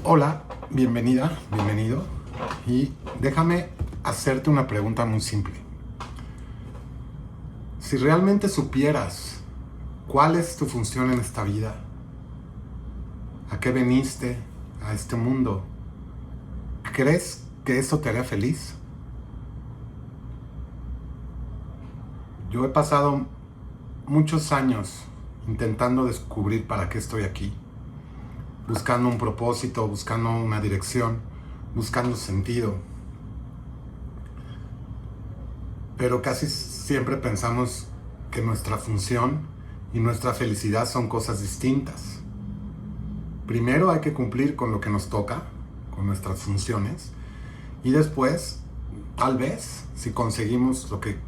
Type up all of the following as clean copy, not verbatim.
Hola, bienvenida, bienvenido. Y déjame hacerte una pregunta muy simple. Si realmente supieras cuál es tu función en esta vida, a qué viniste a este mundo, ¿crees que eso te haría feliz? Yo he pasado muchos años intentando descubrir para qué estoy aquí, buscando un propósito, buscando una dirección, buscando sentido. Pero casi siempre pensamos que nuestra función y nuestra felicidad son cosas distintas. Primero hay que cumplir con lo que nos toca, con nuestras funciones, y después, tal vez, si conseguimos lo que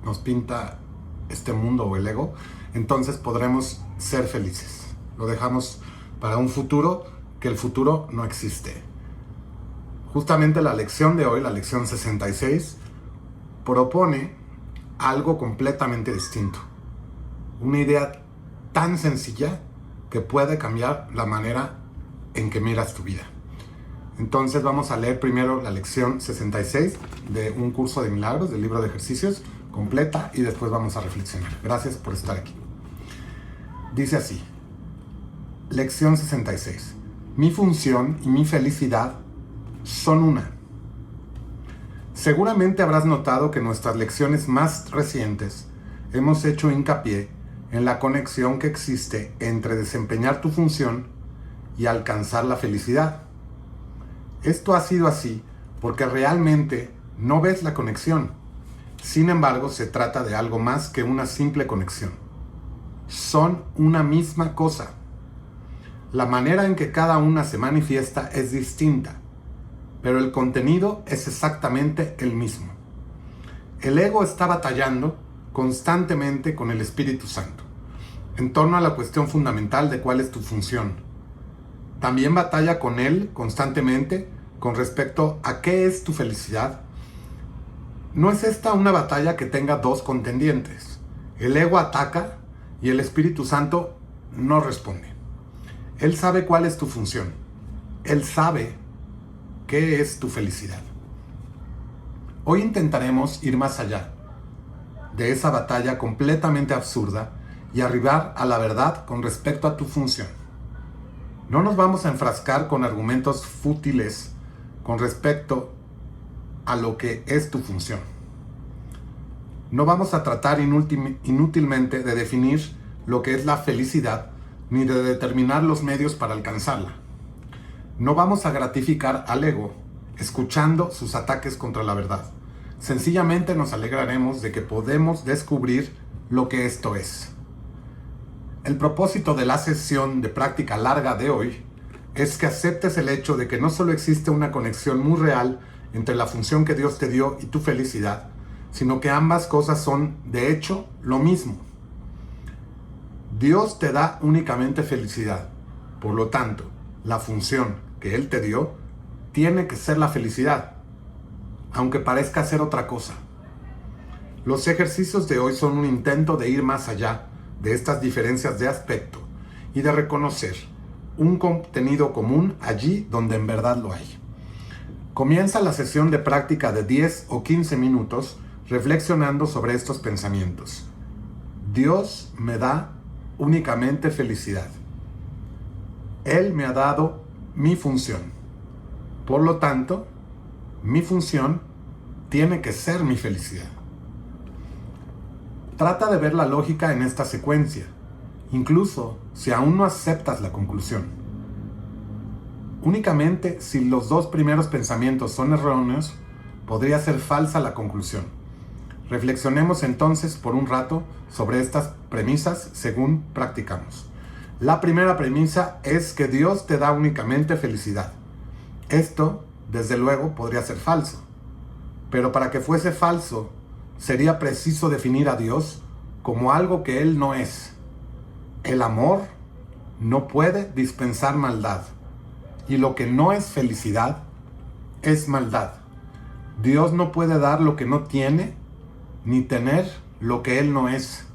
nos pinta este mundo o el ego, entonces podremos ser felices. Lo dejamos para un futuro, que el futuro no existe. Justamente la lección de hoy, la lección 66, propone algo completamente distinto. Una idea tan sencilla que puede cambiar la manera en que miras tu vida. Entonces vamos a leer primero la lección 66 de Un Curso de Milagros, del libro de ejercicios, completa, y después vamos a reflexionar. Gracias por estar aquí. Dice así: Lección 66. Mi función y mi felicidad son una. Seguramente habrás notado que en nuestras lecciones más recientes hemos hecho hincapié en la conexión que existe entre desempeñar tu función y alcanzar la felicidad. Esto ha sido así porque realmente no ves la conexión. Sin embargo, se trata de algo más que una simple conexión. Son una misma cosa. La manera en que cada una se manifiesta es distinta, pero el contenido es exactamente el mismo. El ego está batallando constantemente con el Espíritu Santo en torno a la cuestión fundamental de cuál es tu función. También batalla con él constantemente con respecto a qué es tu felicidad. No es esta una batalla que tenga dos contendientes. El ego ataca y el Espíritu Santo no responde. Él sabe cuál es tu función. Él sabe qué es tu felicidad. Hoy intentaremos ir más allá de esa batalla completamente absurda y arribar a la verdad con respecto a tu función. No nos vamos a enfrascar con argumentos fútiles con respecto a lo que es tu función. No vamos a tratar inútilmente de definir lo que es la felicidad ni de determinar los medios para alcanzarla. No vamos a gratificar al ego escuchando sus ataques contra la verdad. Sencillamente nos alegraremos de que podemos descubrir lo que esto es. El propósito de la sesión de práctica larga de hoy es que aceptes el hecho de que no solo existe una conexión muy real entre la función que Dios te dio y tu felicidad, sino que ambas cosas son, de hecho, lo mismo. Dios te da únicamente felicidad. Por lo tanto, la función que Él te dio tiene que ser la felicidad, aunque parezca ser otra cosa. Los ejercicios de hoy son un intento de ir más allá de estas diferencias de aspecto y de reconocer un contenido común allí donde en verdad lo hay. Comienza la sesión de práctica de 10 o 15 minutos reflexionando sobre estos pensamientos. Dios me da únicamente felicidad. Él me ha dado mi función. Por lo tanto, mi función tiene que ser mi felicidad. Trata de ver la lógica en esta secuencia, incluso si aún no aceptas la conclusión. Únicamente si los dos primeros pensamientos son erróneos, podría ser falsa la conclusión. Reflexionemos entonces por un rato sobre estas premisas según practicamos. La primera premisa es que Dios te da únicamente felicidad. Esto, desde luego, podría ser falso. Pero para que fuese falso, sería preciso definir a Dios como algo que Él no es. El amor no puede dispensar maldad. Y lo que no es felicidad es maldad. Dios no puede dar lo que no tiene, ni tener lo que Él no es.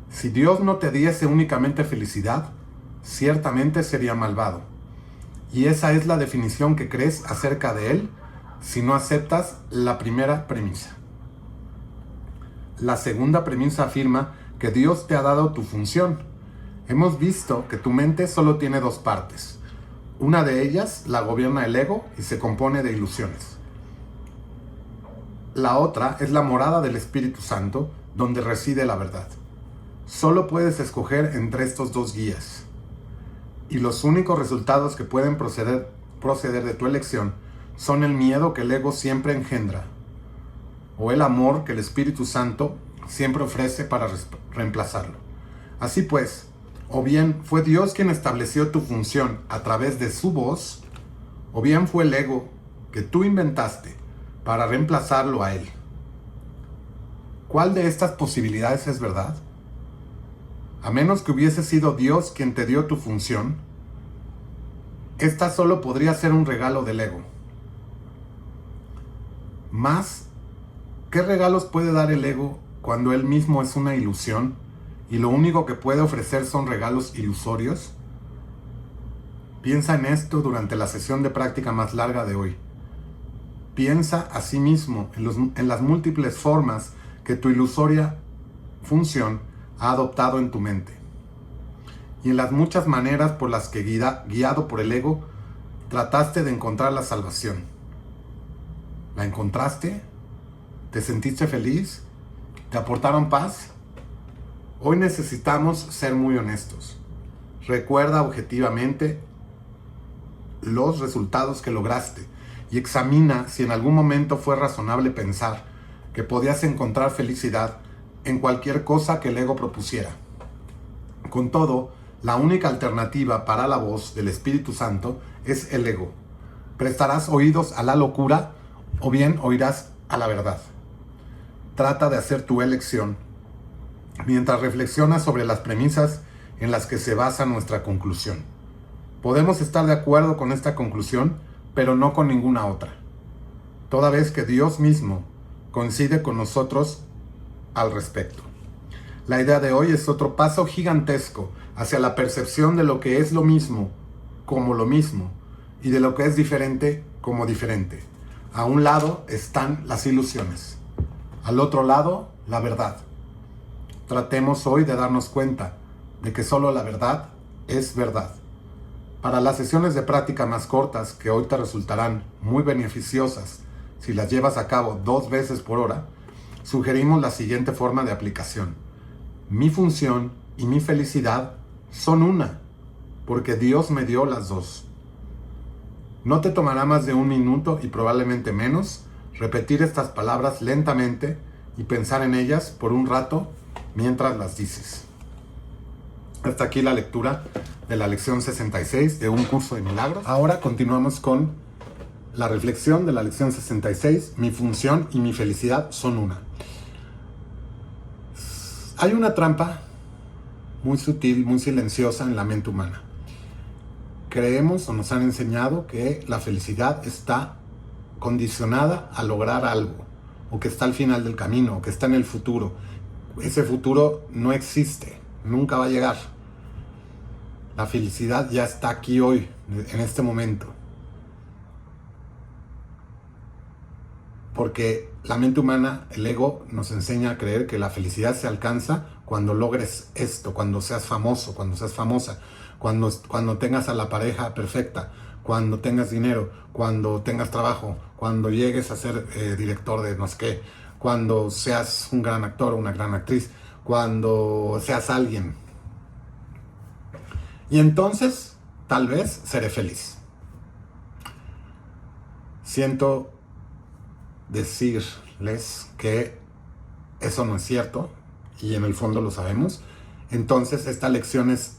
Si Dios no te diese únicamente felicidad, ciertamente sería malvado. Y esa es la definición que crees acerca de él si no aceptas la primera premisa. La segunda premisa afirma que Dios te ha dado tu función. Hemos visto que tu mente solo tiene dos partes. Una de ellas la gobierna el ego y se compone de ilusiones. La otra es la morada del Espíritu Santo, donde reside la verdad. Solo puedes escoger entre estos dos guías. Y los únicos resultados que pueden proceder de tu elección son el miedo que el ego siempre engendra, o el amor que el Espíritu Santo siempre ofrece para reemplazarlo. Así pues, o bien fue Dios quien estableció tu función a través de su voz, o bien fue el ego que tú inventaste para reemplazarlo a él. ¿Cuál de estas posibilidades es verdad? A menos que hubiese sido Dios quien te dio tu función, esta solo podría ser un regalo del ego. Más, ¿qué regalos puede dar el ego cuando él mismo es una ilusión y lo único que puede ofrecer son regalos ilusorios? Piensa en esto durante la sesión de práctica más larga de hoy. Piensa asimismo en las múltiples formas que tu ilusoria función ha adoptado en tu mente y en las muchas maneras por las que, guiado por el ego, trataste de encontrar la salvación. ¿La encontraste? ¿Te sentiste feliz? ¿Te aportaron paz? Hoy necesitamos ser muy honestos. Recuerda objetivamente los resultados que lograste y examina si en algún momento fue razonable pensar que podías encontrar felicidad en cualquier cosa que el ego propusiera. Con todo, la única alternativa para la voz del Espíritu Santo es el ego. ¿Prestarás oídos a la locura o bien oirás a la verdad? Trata de hacer tu elección mientras reflexionas sobre las premisas en las que se basa nuestra conclusión. Podemos estar de acuerdo con esta conclusión, pero no con ninguna otra, toda vez que Dios mismo coincide con nosotros al respecto. La idea de hoy es otro paso gigantesco hacia la percepción de lo que es lo mismo como lo mismo y de lo que es diferente como diferente. A un lado están las ilusiones, al otro lado la verdad. Tratemos hoy de darnos cuenta de que solo la verdad es verdad. Para las sesiones de práctica más cortas, que hoy te resultarán muy beneficiosas si las llevas a cabo 2 veces por hora, sugerimos la siguiente forma de aplicación. Mi función y mi felicidad son una, porque Dios me dio las dos. No te tomará más de 1 minuto y probablemente menos repetir estas palabras lentamente y pensar en ellas por un rato mientras las dices. Hasta aquí la lectura de la lección 66 de Un Curso de Milagros. Ahora continuamos con la reflexión de la lección 66. Mi función y mi felicidad son una. Hay una trampa muy sutil, muy silenciosa en la mente humana. Creemos o nos han enseñado que la felicidad está condicionada a lograr algo, o que está al final del camino, o que está en el futuro. Ese futuro no existe, nunca va a llegar. La felicidad ya está aquí hoy, en este momento. Porque la mente humana, el ego, nos enseña a creer que la felicidad se alcanza cuando logres esto, cuando seas famoso, cuando seas famosa, cuando tengas a la pareja perfecta, cuando tengas dinero, cuando tengas trabajo, cuando llegues a ser director de no sé qué, cuando seas un gran actor o una gran actriz, cuando seas alguien. Y entonces, tal vez, seré feliz. Siento decirles que eso no es cierto, y en el fondo lo sabemos. Entonces, esta lección es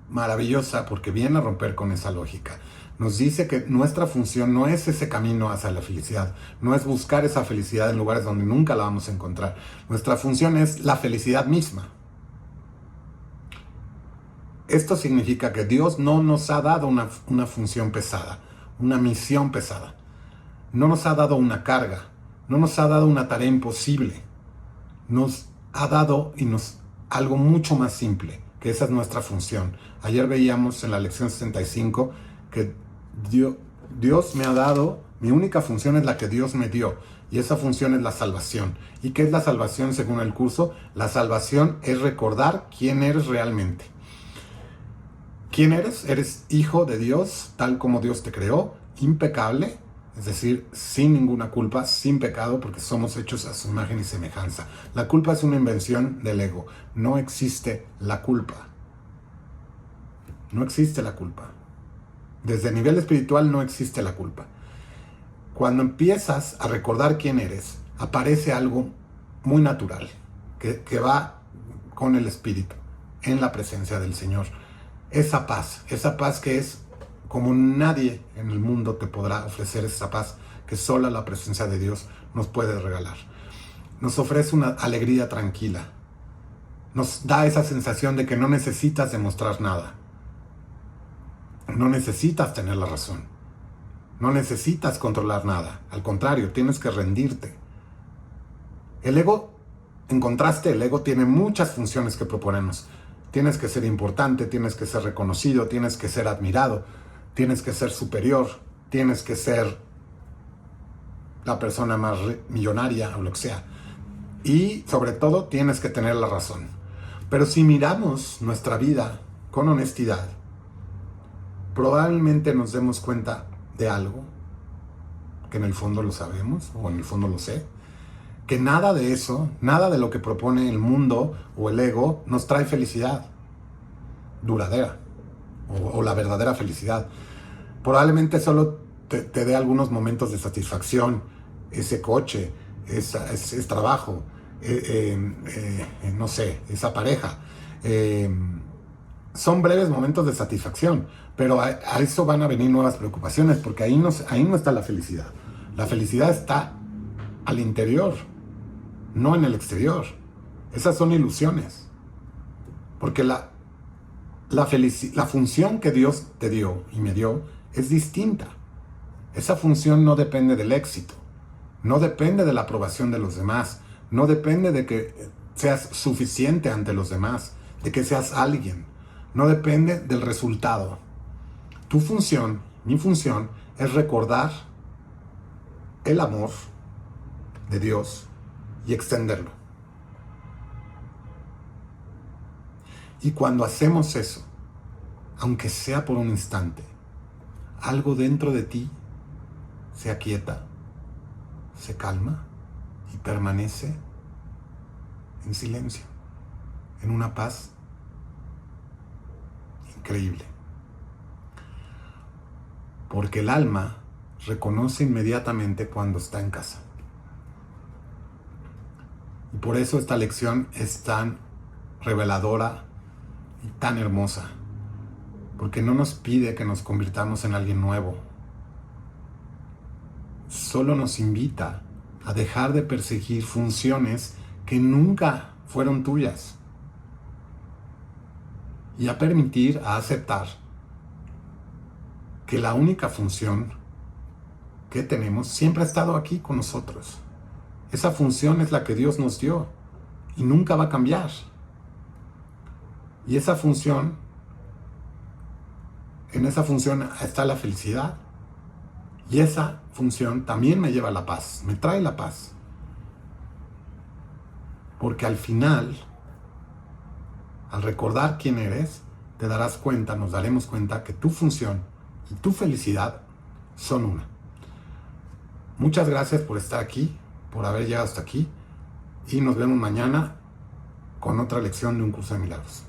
maravillosa porque viene a romper con esa lógica. Nos dice que nuestra función no es ese camino hacia la felicidad, no es buscar esa felicidad en lugares donde nunca la vamos a encontrar. Nuestra función es la felicidad misma. Esto significa que Dios no nos ha dado una función pesada, una misión pesada. No nos ha dado una carga, no nos ha dado una tarea imposible. Nos ha dado algo mucho más simple, que esa es nuestra función. Ayer veíamos en la lección 65 que Dios me ha dado, mi única función es la que Dios me dio, y esa función es la salvación. ¿Y qué es la salvación según el curso? La salvación es recordar quién eres realmente. ¿Quién eres? Eres hijo de Dios, tal como Dios te creó, impecable, es decir, sin ninguna culpa, sin pecado, porque somos hechos a su imagen y semejanza. La culpa es una invención del ego. No existe la culpa. No existe la culpa. Desde el nivel espiritual no existe la culpa. Cuando empiezas a recordar quién eres, aparece algo muy natural, que va con el espíritu, en la presencia del Señor. Esa paz que es como nadie en el mundo te podrá ofrecer, esa paz que sola la presencia de Dios nos puede regalar. Nos ofrece una alegría tranquila. Nos da esa sensación de que no necesitas demostrar nada. No necesitas tener la razón. No necesitas controlar nada. Al contrario, tienes que rendirte. El ego, en contraste, el ego tiene muchas funciones que proponernos. Tienes que ser importante, tienes que ser reconocido, tienes que ser admirado, tienes que ser superior, tienes que ser la persona más millonaria o lo que sea. Y sobre todo tienes que tener la razón. Pero si miramos nuestra vida con honestidad, probablemente nos demos cuenta de algo, que en el fondo lo sabemos, o en el fondo lo sé, que nada de eso, nada de lo que propone el mundo o el ego nos trae felicidad duradera o la verdadera felicidad. Probablemente solo te dé algunos momentos de satisfacción, ese coche, ese trabajo, no sé, esa pareja. Son breves momentos de satisfacción, pero a eso van a venir nuevas preocupaciones, porque ahí no está la felicidad. La felicidad está al interior, no en el exterior. Esas son ilusiones. Porque la función que Dios te dio y me dio es distinta. Esa función no depende del éxito, no depende de la aprobación de los demás, no depende de que seas suficiente ante los demás, de que seas alguien, no depende del resultado. Tu función, mi función, es recordar el amor de Dios y extenderlo. Y cuando hacemos eso, aunque sea por un instante, algo dentro de ti se aquieta, se calma y permanece en silencio, en una paz increíble. Porque el alma reconoce inmediatamente cuando está en casa. Y por eso esta lección es tan reveladora y tan hermosa, porque no nos pide que nos convirtamos en alguien nuevo, solo nos invita a dejar de perseguir funciones que nunca fueron tuyas y a permitir, a aceptar que la única función que tenemos siempre ha estado aquí con nosotros. Esa función es la que Dios nos dio y nunca va a cambiar. Y esa función, en esa función está la felicidad. Y esa función también me lleva a la paz, me trae la paz. Porque al final, al recordar quién eres, te darás cuenta, nos daremos cuenta que tu función y tu felicidad son una. Muchas gracias por estar aquí, por haber llegado hasta aquí, y nos vemos mañana con otra lección de un curso de milagros.